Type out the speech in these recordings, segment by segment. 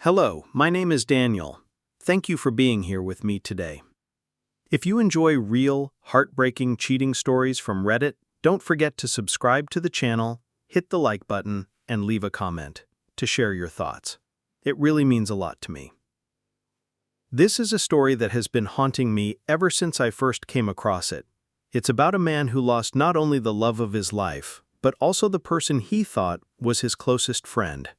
Hello, my name is Daniel. Thank you for being here with me today. If you enjoy real, heartbreaking cheating stories from Reddit, don't forget to subscribe to the channel, hit the like button, and leave a comment to share your thoughts. It really means a lot to me. This is a story that has been haunting me ever since I first came across it. It's about a man who lost not only the love of his life, but also the person he thought was his closest friend.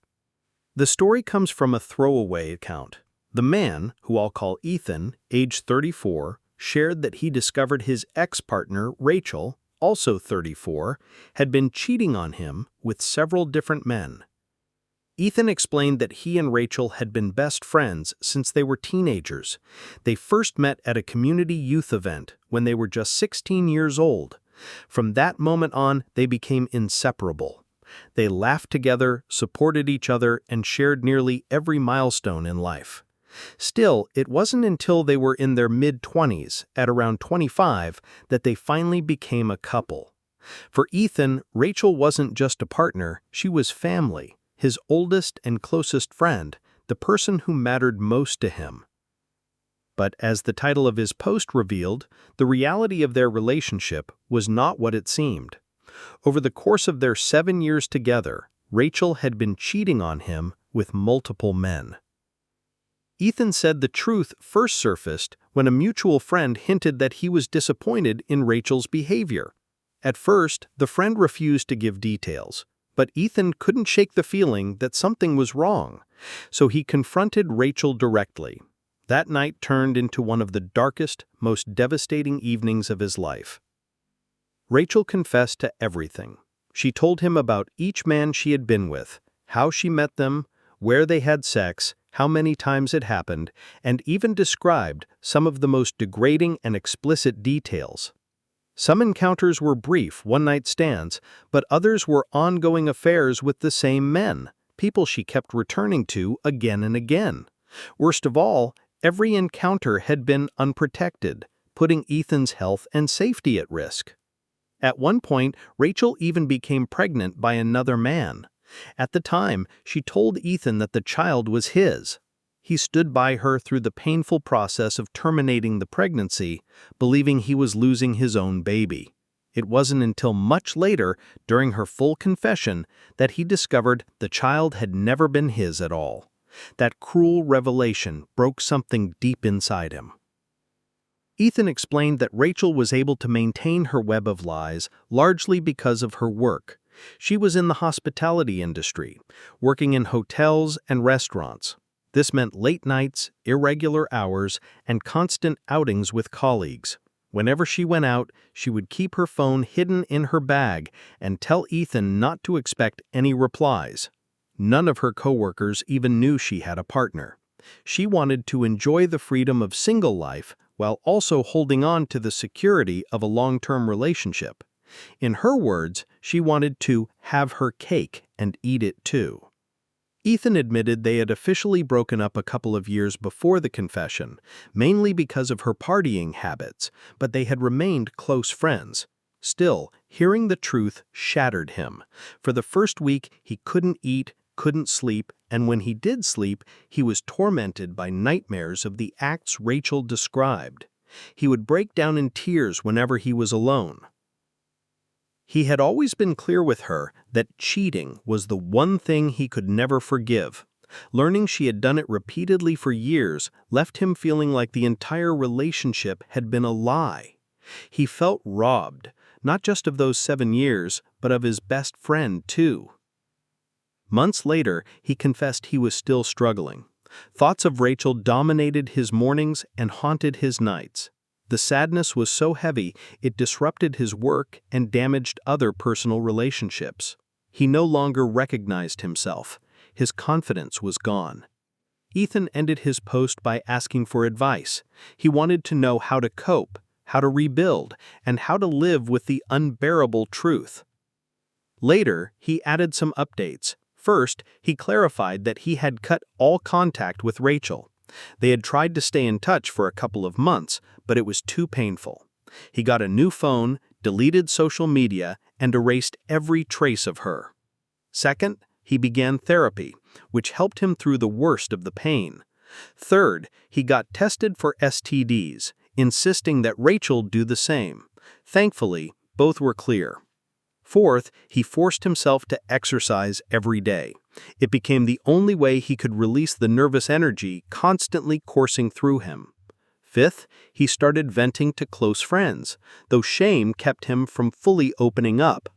The story comes from a throwaway account. The man, who I'll call Ethan, age 34, shared that he discovered his ex-partner, Rachel, also 34, had been cheating on him with several different men. Ethan explained that he and Rachel had been best friends since they were teenagers. They first met at a community youth event when they were just 16 years old. From that moment on, they became inseparable. They laughed together, supported each other, and shared nearly every milestone in life. Still, it wasn't until they were in their mid-20s, at around 25, that they finally became a couple. For Ethan, Rachel wasn't just a partner, she was family, his oldest and closest friend, the person who mattered most to him. But as the title of his post revealed, the reality of their relationship was not what it seemed. Over the course of their 7 years together, Rachel had been cheating on him with multiple men. Ethan said the truth first surfaced when a mutual friend hinted that he was disappointed in Rachel's behavior. At first, the friend refused to give details, but Ethan couldn't shake the feeling that something was wrong, so he confronted Rachel directly. That night turned into one of the darkest, most devastating evenings of his life. Rachel confessed to everything. She told him about each man she had been with, how she met them, where they had sex, how many times it happened, and even described some of the most degrading and explicit details. Some encounters were brief one-night stands, but others were ongoing affairs with the same men, people she kept returning to again and again. Worst of all, every encounter had been unprotected, putting Ethan's health and safety at risk. At one point, Rachel even became pregnant by another man. At the time, she told Ethan that the child was his. He stood by her through the painful process of terminating the pregnancy, believing he was losing his own baby. It wasn't until much later, during her full confession, that he discovered the child had never been his at all. That cruel revelation broke something deep inside him. Ethan explained that Rachel was able to maintain her web of lies largely because of her work. She was in the hospitality industry, working in hotels and restaurants. This meant late nights, irregular hours, and constant outings with colleagues. Whenever she went out, she would keep her phone hidden in her bag and tell Ethan not to expect any replies. None of her coworkers even knew she had a partner. She wanted to enjoy the freedom of single life while also holding on to the security of a long-term relationship. In her words, she wanted to have her cake and eat it too. Ethan admitted they had officially broken up a couple of years before the confession, mainly because of her partying habits, but they had remained close friends. Still, hearing the truth shattered him. For the first week, he couldn't eat, couldn't sleep, and when he did sleep, he was tormented by nightmares of the acts Rachel described. He would break down in tears whenever he was alone. He had always been clear with her that cheating was the one thing he could never forgive. Learning she had done it repeatedly for years left him feeling like the entire relationship had been a lie. He felt robbed, not just of those 7 years, but of his best friend too. Months later, he confessed he was still struggling. Thoughts of Rachel dominated his mornings and haunted his nights. The sadness was so heavy, it disrupted his work and damaged other personal relationships. He no longer recognized himself. His confidence was gone. Ethan ended his post by asking for advice. He wanted to know how to cope, how to rebuild, and how to live with the unbearable truth. Later, he added some updates. First, he clarified that he had cut all contact with Rachel. They had tried to stay in touch for a couple of months, but it was too painful. He got a new phone, deleted social media, and erased every trace of her. Second, he began therapy, which helped him through the worst of the pain. Third, he got tested for STDs, insisting that Rachel do the same. Thankfully, both were clear. Fourth, he forced himself to exercise every day. It became the only way he could release the nervous energy constantly coursing through him. Fifth, he started venting to close friends, though shame kept him from fully opening up.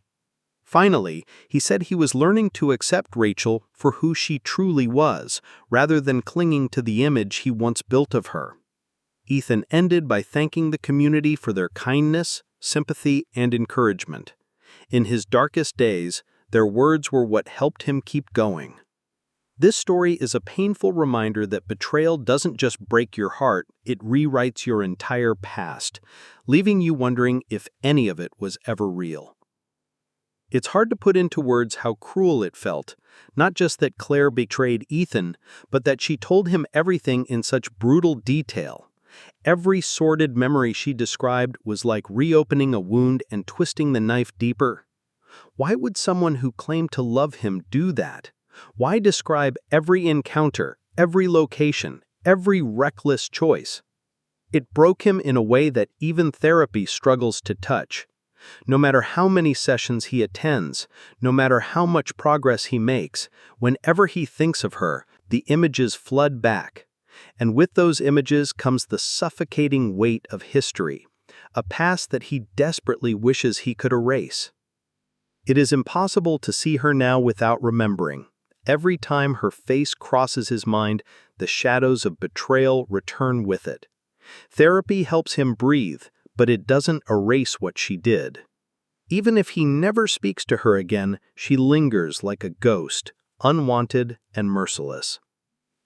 Finally, he said he was learning to accept Rachel for who she truly was, rather than clinging to the image he once built of her. Ethan ended by thanking the community for their kindness, sympathy, and encouragement. In his darkest days, their words were what helped him keep going. This story is a painful reminder that betrayal doesn't just break your heart, it rewrites your entire past, leaving you wondering if any of it was ever real. It's hard to put into words how cruel it felt, not just that Claire betrayed Ethan, but that she told him everything in such brutal detail. Every sordid memory she described was like reopening a wound and twisting the knife deeper. Why would someone who claimed to love him do that? Why describe every encounter, every location, every reckless choice? It broke him in a way that even therapy struggles to touch. No matter how many sessions he attends, no matter how much progress he makes, whenever he thinks of her, the images flood back. And with those images comes the suffocating weight of history, a past that he desperately wishes he could erase. It is impossible to see her now without remembering. Every time her face crosses his mind, the shadows of betrayal return with it. Therapy helps him breathe, but it doesn't erase what she did. Even if he never speaks to her again, she lingers like a ghost, unwanted and merciless.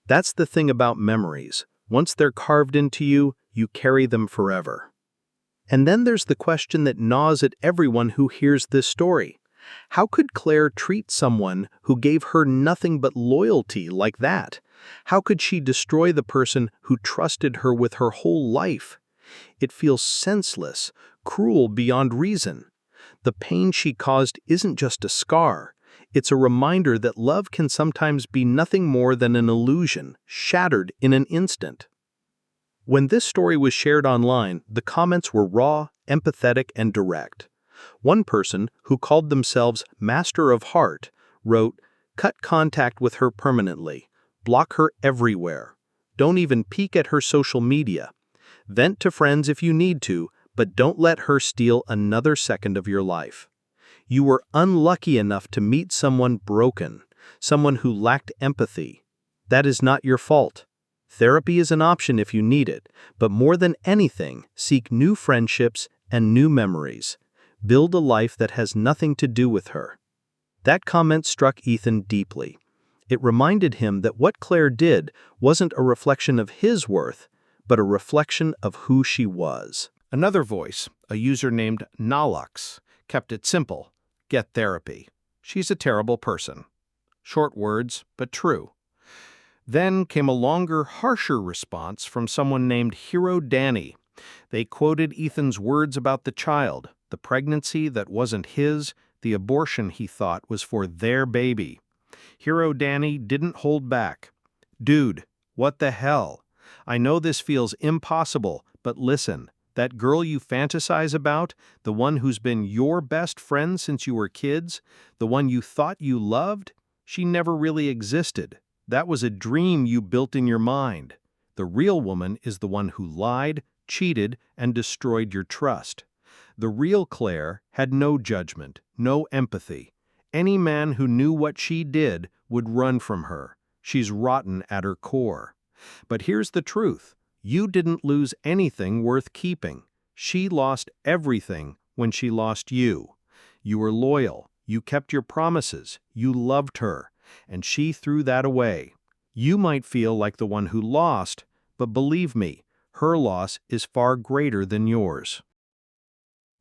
That's the thing about memories. Once they're carved into you, you carry them forever. And then there's the question that gnaws at everyone who hears this story. How could Claire treat someone who gave her nothing but loyalty like that? How could she destroy the person who trusted her with her whole life? It feels senseless, cruel beyond reason. The pain she caused isn't just a scar. It's a reminder that love can sometimes be nothing more than an illusion, shattered in an instant. When this story was shared online, the comments were raw, empathetic, and direct. One person, who called themselves Master of Heart, wrote, "Cut contact with her permanently. Block her everywhere. Don't even peek at her social media. Vent to friends if you need to, but don't let her steal another second of your life. You were unlucky enough to meet someone broken, someone who lacked empathy. That is not your fault. Therapy is an option if you need it, but more than anything, seek new friendships and new memories. Build a life that has nothing to do with her." That comment struck Ethan deeply. It reminded him that what Claire did wasn't a reflection of his worth, but a reflection of who she was. Another voice, a user named Nalux, kept it simple. Get therapy. She's a terrible person. Short words, but true. Then came a longer, harsher response from someone named Hero Danny. They quoted Ethan's words about the child, the pregnancy that wasn't his, the abortion he thought was for their baby. Hero Danny didn't hold back. "Dude, what the hell? I know this feels impossible, but listen, that girl you fantasize about, the one who's been your best friend since you were kids, the one you thought you loved, she never really existed. That was a dream you built in your mind. The real woman is the one who lied, cheated, and destroyed your trust. The real Claire had no judgment, no empathy. Any man who knew what she did would run from her. She's rotten at her core. But here's the truth. You didn't lose anything worth keeping. She lost everything when she lost you. You were loyal. You kept your promises. You loved her. And she threw that away. You might feel like the one who lost, but believe me, her loss is far greater than yours."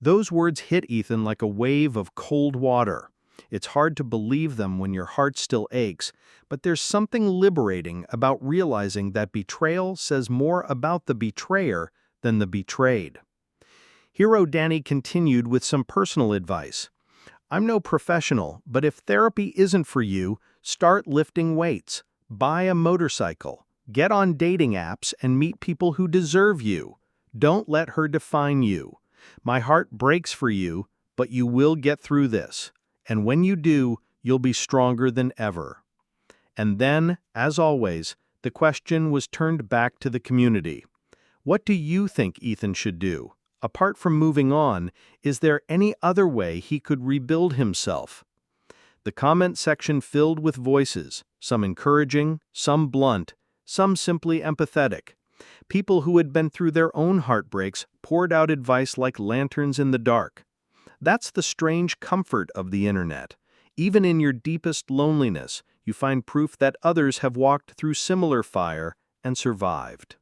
Those words hit Ethan like a wave of cold water. It's hard to believe them when your heart still aches, but there's something liberating about realizing that betrayal says more about the betrayer than the betrayed. Hero Danny continued with some personal advice. "I'm no professional, but if therapy isn't for you, Start lifting weights, buy a motorcycle, get on dating apps and meet people who deserve you. Don't let her define you. My heart breaks for you, but you will get through this. And when you do, you'll be stronger than ever. And then, as always, the question was turned back to the community. What do you think Ethan should do? Apart from moving on, is there any other way he could rebuild himself? The comment section filled with voices, some encouraging, some blunt, some simply empathetic. People who had been through their own heartbreaks poured out advice like lanterns in the dark. That's the strange comfort of the internet. Even in your deepest loneliness, you find proof that others have walked through similar fire and survived.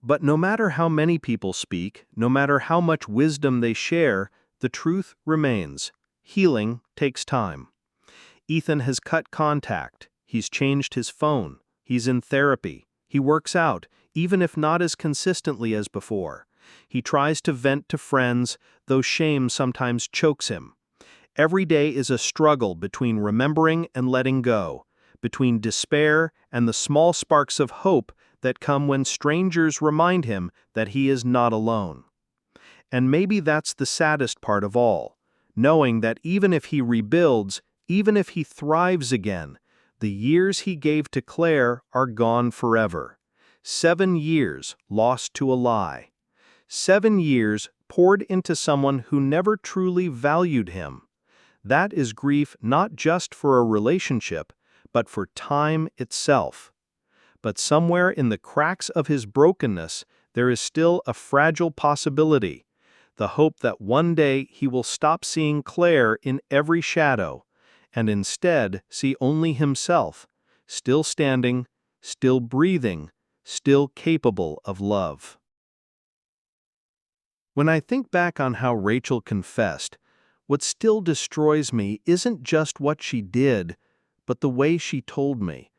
But no matter how many people speak, no matter how much wisdom they share, the truth remains. Healing takes time. Ethan has cut contact. He's changed his phone. He's in therapy. He works out, even if not as consistently as before. He tries to vent to friends, though shame sometimes chokes him. Every day is a struggle between remembering and letting go, between despair and the small sparks of hope that come when strangers remind him that he is not alone. And maybe that's the saddest part of all, knowing that even if he rebuilds, even if he thrives again, the years he gave to Claire are gone forever. 7 years lost to a lie. 7 years poured into someone who never truly valued him. That is grief not just for a relationship, but for time itself. But somewhere in the cracks of his brokenness, there is still a fragile possibility, the hope that one day he will stop seeing Claire in every shadow, and instead see only himself, still standing, still breathing, still capable of love. When I think back on how Rachel confessed, what still destroys me isn't just what she did, but the way she told me.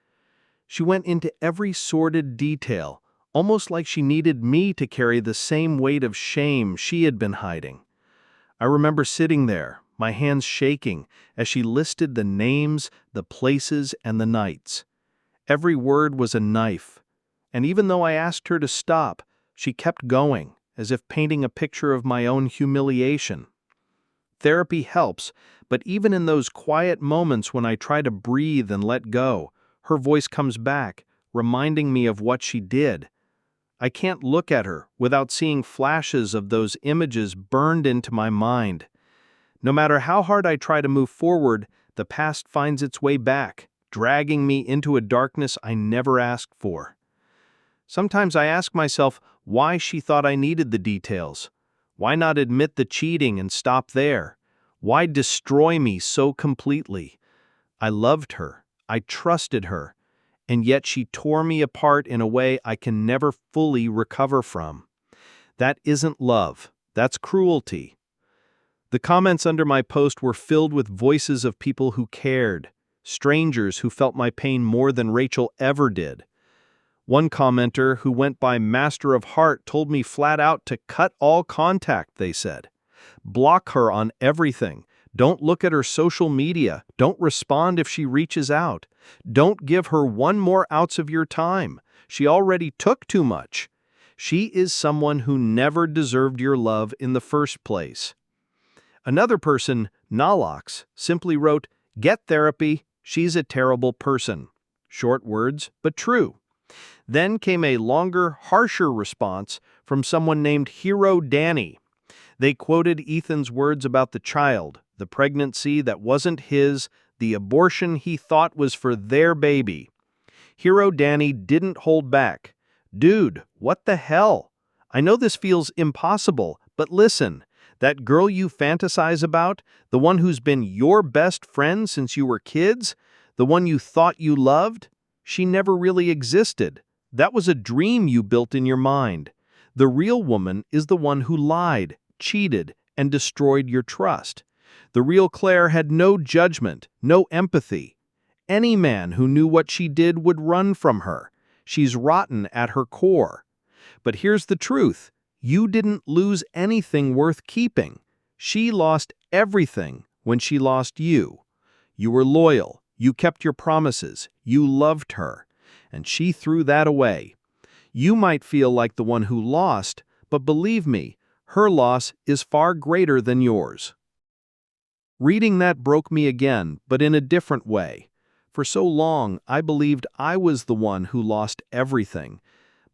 She went into every sordid detail, almost like she needed me to carry the same weight of shame she had been hiding. I remember sitting there, my hands shaking, as she listed the names, the places, and the nights. Every word was a knife, and even though I asked her to stop, she kept going, as if painting a picture of my own humiliation. Therapy helps, but even in those quiet moments when I try to breathe and let go, her voice comes back, reminding me of what she did. I can't look at her without seeing flashes of those images burned into my mind. No matter how hard I try to move forward, the past finds its way back, dragging me into a darkness I never asked for. Sometimes I ask myself why she thought I needed the details. Why not admit the cheating and stop there? Why destroy me so completely? I loved her. I trusted her. And yet she tore me apart in a way I can never fully recover from. That isn't love. That's cruelty. The comments under my post were filled with voices of people who cared, strangers who felt my pain more than Rachel ever did. One commenter, who went by Master of Heart, told me flat out to cut all contact, they said. Block her on everything. Don't look at her social media. Don't respond if she reaches out. Don't give her 1 more ounce of your time. She already took too much. She is someone who never deserved your love in the first place. Another person, Nalox, simply wrote, "Get therapy. She's a terrible person." Short words, but true. Then came a longer, harsher response from someone named Hero Danny. They quoted Ethan's words about the child, the pregnancy that wasn't his, the abortion he thought was for their baby. Hero Danny didn't hold back. Dude, what the hell? I know this feels impossible, but listen, that girl you fantasize about, the one who's been your best friend since you were kids, the one you thought you loved, she never really existed. That was a dream you built in your mind. The real woman is the one who lied, cheated, and destroyed your trust. The real Claire had no judgment, no empathy. Any man who knew what she did would run from her. She's rotten at her core. But here's the truth. You didn't lose anything worth keeping. She lost everything when she lost you. You were loyal. You kept your promises. You loved her. And she threw that away. You might feel like the one who lost, but believe me, her loss is far greater than yours. Reading that broke me again, but in a different way. For so long, I believed I was the one who lost everything.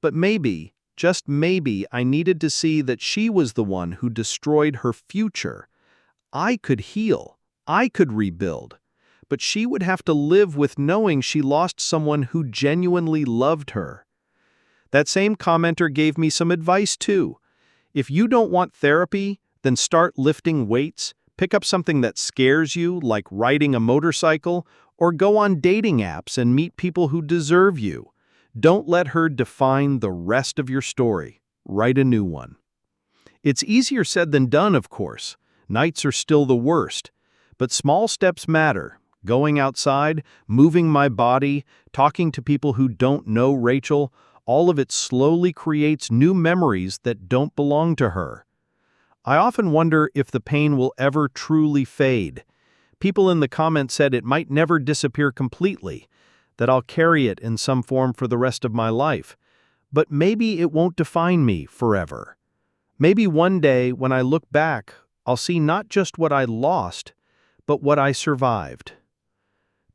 But maybe, just maybe, I needed to see that she was the one who destroyed her future. I could heal. I could rebuild. But she would have to live with knowing she lost someone who genuinely loved her. That same commenter gave me some advice too. If you don't want therapy, then start lifting weights, pick up something that scares you, like riding a motorcycle, or go on dating apps and meet people who deserve you. Don't let her define the rest of your story. Write a new one. It's easier said than done, of course. Nights are still the worst. But small steps matter. Going outside, moving my body, talking to people who don't know Rachel, all of it slowly creates new memories that don't belong to her. I often wonder if the pain will ever truly fade. People in the comments said it might never disappear completely, that I'll carry it in some form for the rest of my life. But maybe it won't define me forever. Maybe one day, when I look back, I'll see not just what I lost, but what I survived.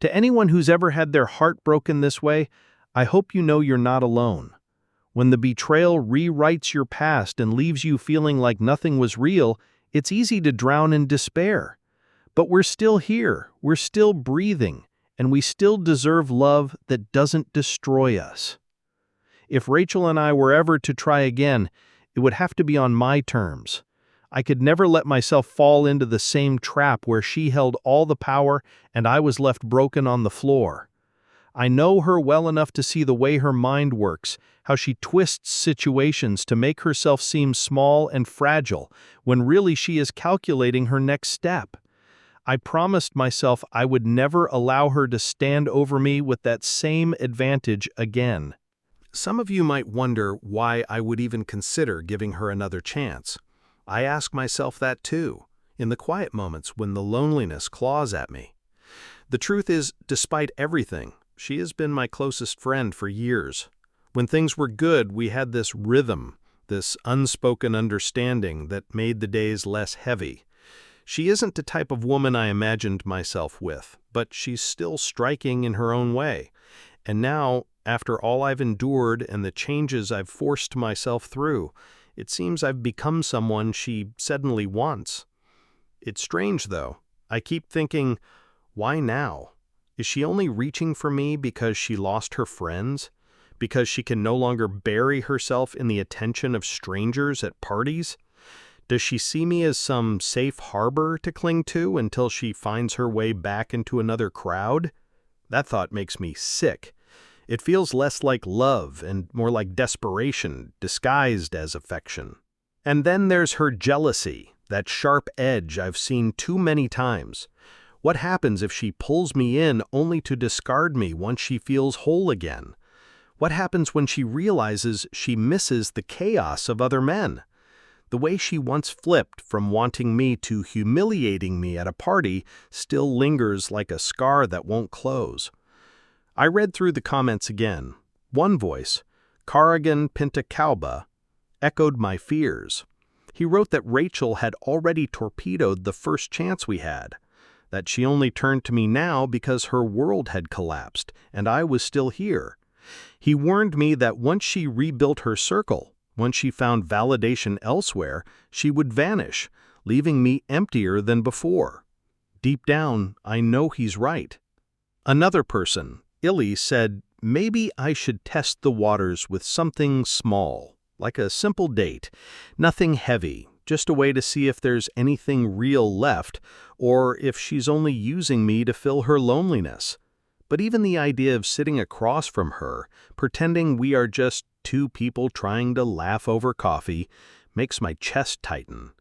To anyone who's ever had their heart broken this way, I hope you know you're not alone. When the betrayal rewrites your past and leaves you feeling like nothing was real, it's easy to drown in despair. But we're still here, we're still breathing, and we still deserve love that doesn't destroy us. If Rachel and I were ever to try again, it would have to be on my terms. I could never let myself fall into the same trap where she held all the power and I was left broken on the floor. I know her well enough to see the way her mind works, how she twists situations to make herself seem small and fragile, when really she is calculating her next step. I promised myself I would never allow her to stand over me with that same advantage again. Some of you might wonder why I would even consider giving her another chance. I ask myself that too, in the quiet moments when the loneliness claws at me. The truth is, despite everything, she has been my closest friend for years. When things were good, we had this rhythm, this unspoken understanding that made the days less heavy. She isn't the type of woman I imagined myself with, but she's still striking in her own way. And now, after all I've endured and the changes I've forced myself through, it seems I've become someone she suddenly wants. It's strange, though. I keep thinking, why now? Is she only reaching for me because she lost her friends? Because she can no longer bury herself in the attention of strangers at parties? Does she see me as some safe harbor to cling to until she finds her way back into another crowd? That thought makes me sick. It feels less like love and more like desperation, disguised as affection. And then there's her jealousy, that sharp edge I've seen too many times. What happens if she pulls me in only to discard me once she feels whole again? What happens when she realizes she misses the chaos of other men? The way she once flipped from wanting me to humiliating me at a party still lingers like a scar that won't close. I read through the comments again. One voice, Carrigan Pintacalba, echoed my fears. He wrote that Rachel had already torpedoed the first chance we had, that she only turned to me now because her world had collapsed and I was still here. He warned me that once she rebuilt her circle, once she found validation elsewhere, she would vanish, leaving me emptier than before. Deep down, I know he's right. Another person, Illy, said, maybe I should test the waters with something small, like a simple date, nothing heavy, just a way to see if there's anything real left, or if she's only using me to fill her loneliness. But even the idea of sitting across from her, pretending we are just two people trying to laugh over coffee, makes my chest tighten.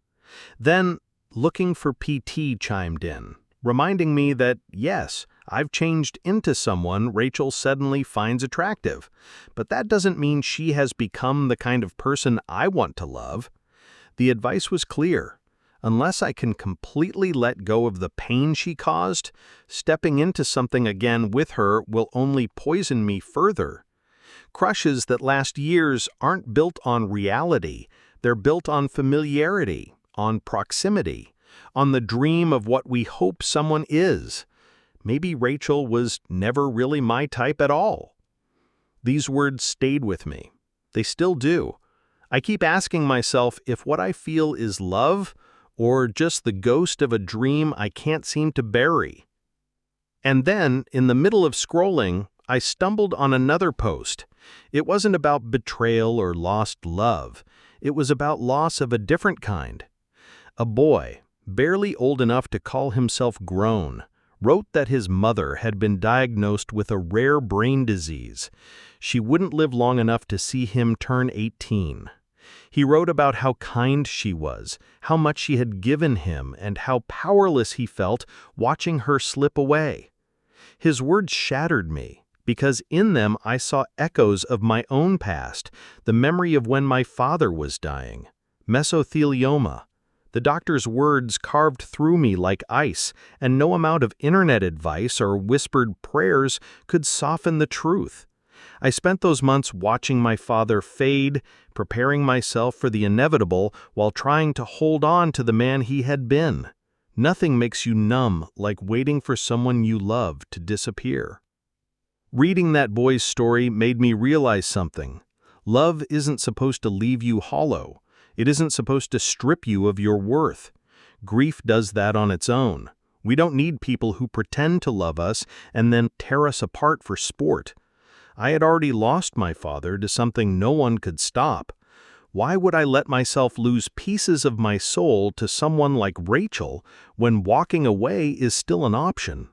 Then, looking for PT chimed in, reminding me that, yes, I've changed into someone Rachel suddenly finds attractive, but that doesn't mean she has become the kind of person I want to love. The advice was clear. Unless I can completely let go of the pain she caused, stepping into something again with her will only poison me further. Crushes that last years aren't built on reality. They're built on familiarity, on proximity, on the dream of what we hope someone is. Maybe Rachel was never really my type at all. These words stayed with me. They still do. I keep asking myself if what I feel is love or just the ghost of a dream I can't seem to bury. And then, in the middle of scrolling, I stumbled on another post. It wasn't about betrayal or lost love. It was about loss of a different kind. A boy, barely old enough to call himself grown, wrote that his mother had been diagnosed with a rare brain disease. She wouldn't live long enough to see him turn 18. He wrote about how kind she was, how much she had given him, and how powerless he felt watching her slip away. His words shattered me, because in them I saw echoes of my own past, the memory of when my father was dying. Mesothelioma. The doctor's words carved through me like ice, and no amount of internet advice or whispered prayers could soften the truth. I spent those months watching my father fade, preparing myself for the inevitable while trying to hold on to the man he had been. Nothing makes you numb like waiting for someone you love to disappear. Reading that boy's story made me realize something. Love isn't supposed to leave you hollow. It isn't supposed to strip you of your worth. Grief does that on its own. We don't need people who pretend to love us and then tear us apart for sport. I had already lost my father to something no one could stop. Why would I let myself lose pieces of my soul to someone like Rachel when walking away is still an option?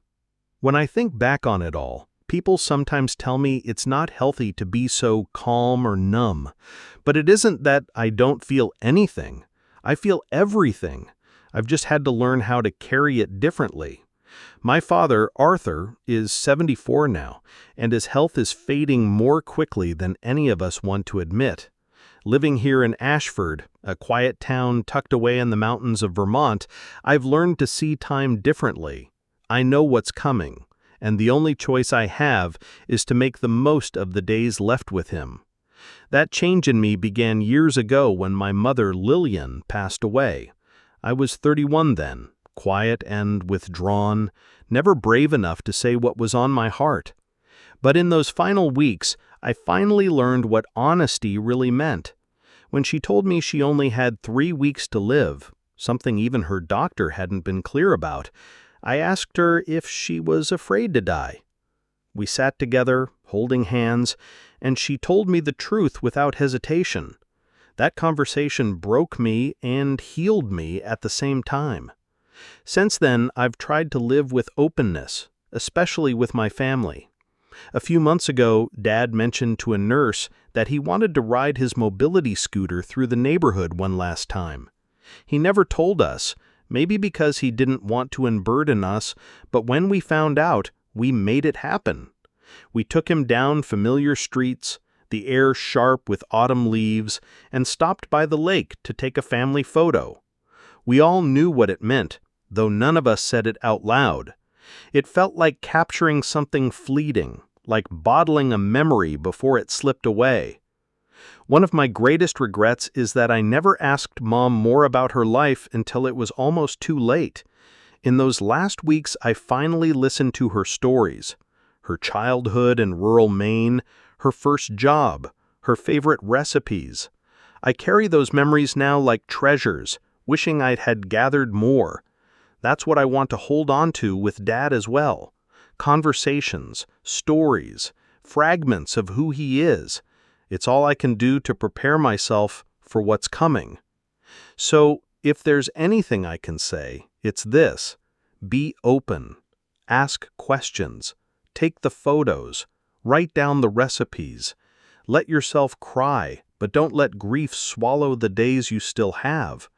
When I think back on it all, people sometimes tell me it's not healthy to be so calm or numb. But it isn't that I don't feel anything. I feel everything. I've just had to learn how to carry it differently. My father, Arthur, is 74 now, and his health is fading more quickly than any of us want to admit. Living here in Ashford, a quiet town tucked away in the mountains of Vermont, I've learned to see time differently. I know what's coming, and the only choice I have is to make the most of the days left with him. That change in me began years ago when my mother, Lillian, passed away. I was 31 then, quiet and withdrawn, never brave enough to say what was on my heart. But in those final weeks, I finally learned what honesty really meant. When she told me she only had 3 weeks to live, something even her doctor hadn't been clear about, I asked her if she was afraid to die. We sat together, holding hands, and she told me the truth without hesitation. That conversation broke me and healed me at the same time. Since then, I've tried to live with openness, especially with my family. A few months ago, Dad mentioned to a nurse that he wanted to ride his mobility scooter through the neighborhood one last time. He never told us, maybe because he didn't want to unburden us, but when we found out, we made it happen. We took him down familiar streets, the air sharp with autumn leaves, and stopped by the lake to take a family photo. We all knew what it meant, though none of us said it out loud. It felt like capturing something fleeting, like bottling a memory before it slipped away. One of my greatest regrets is that I never asked Mom more about her life until it was almost too late. In those last weeks, I finally listened to her stories. Her childhood in rural Maine, her first job, her favorite recipes. I carry those memories now like treasures, wishing I had gathered more. That's what I want to hold on to with Dad as well. Conversations, stories, fragments of who he is. It's all I can do to prepare myself for what's coming. So, if there's anything I can say, it's this: be open, ask questions, take the photos, write down the recipes, let yourself cry, but don't let grief swallow the days you still have,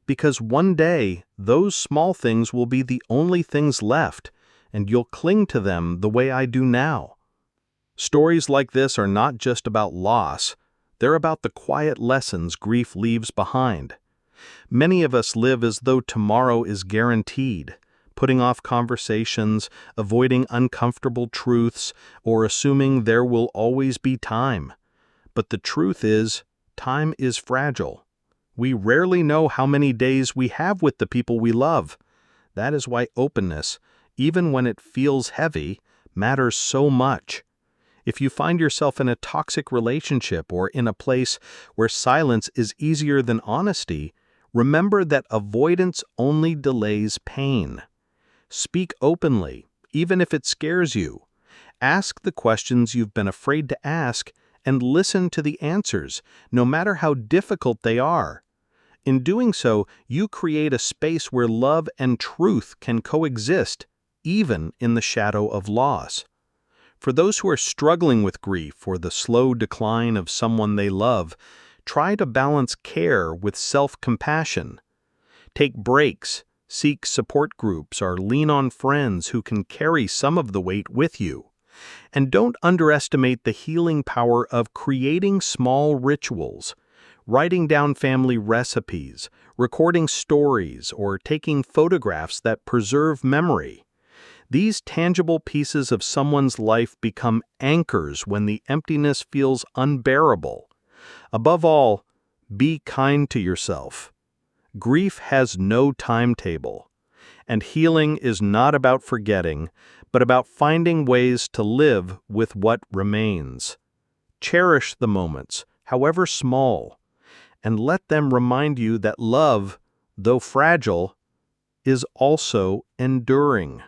because one day those small things will be the only things left, and you'll cling to them the way I do now. Stories like this are not just about loss, they're about the quiet lessons grief leaves behind. Many of us live as though tomorrow is guaranteed, putting off conversations, avoiding uncomfortable truths, or assuming there will always be time. But the truth is, time is fragile. We rarely know how many days we have with the people we love. That is why openness, even when it feels heavy, matters so much. If you find yourself in a toxic relationship or in a place where silence is easier than honesty, remember that avoidance only delays pain. Speak openly, even if it scares you. Ask the questions you've been afraid to ask and listen to the answers, no matter how difficult they are. In doing so, you create a space where love and truth can coexist, even in the shadow of loss. For those who are struggling with grief or the slow decline of someone they love, try to balance care with self-compassion. Take breaks, seek support groups, or lean on friends who can carry some of the weight with you. And don't underestimate the healing power of creating small rituals. Writing down family recipes, recording stories, or taking photographs that preserve memory. These tangible pieces of someone's life become anchors when the emptiness feels unbearable. Above all, be kind to yourself. Grief has no timetable, and healing is not about forgetting, but about finding ways to live with what remains. Cherish the moments, however small, and let them remind you that love, though fragile, is also enduring.